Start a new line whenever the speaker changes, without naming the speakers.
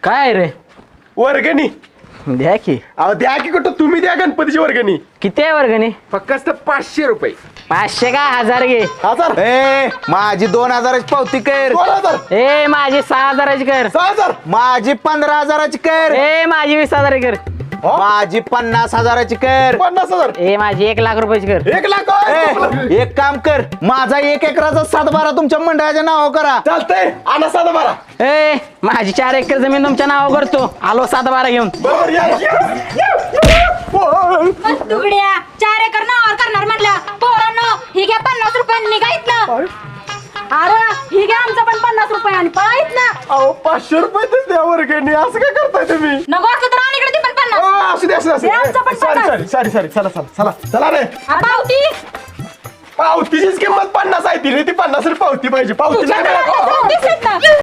काय रे?
वर्गणी.
द्या की.
अहो द्या की कुठं तुम्ही द्या गणपतीची वर्गणी.
किती आहे वर्गणी?
फक्त 500 रुपये.
500 का 1000 घे.
1000.
ए माझी 2000ची पावती कर.
2000.
ए माझी 6000ची कर.
6000.
माझी 15000ची कर.
ए माझी 20000 कर.
माझी 50000ची कर.
50000.
ए माझी 1,00,000 रुपयाची कर.
1,00,000.
ए, एक काम कर माझा 1 एकराचा 7-12 तुमच्या मंडळाच्या नाव करा.
चालतंय आणा 7-12.
ए माझी 4 एकर जमीन तुमच्या नावावर करतो. आलो 7-12 घेऊन.
बरोबर या.
तुगड्या 4 एकर नावावर करणार म्हणलं. पोरांनो ही घ्या 50 रुपयांनी निघायतलं. अरे ही घ्या आमचं पण 50 रुपयांनी पळायत ना.
अहो 500 रुपये तर द्या वर्गणी. असं काय करताय तुम्ही?
नको असं तर आणि इकडे ती पण 50.
असू दे असू दे.
हे आमचं पण
सॉरी
50.
सॉरी चला चला चला चला रे.
पावती
पावतीचीच किंमत 50 आहे. ती 50 पावती पाहिजे. पावती नाही मिळत.
तुझ्या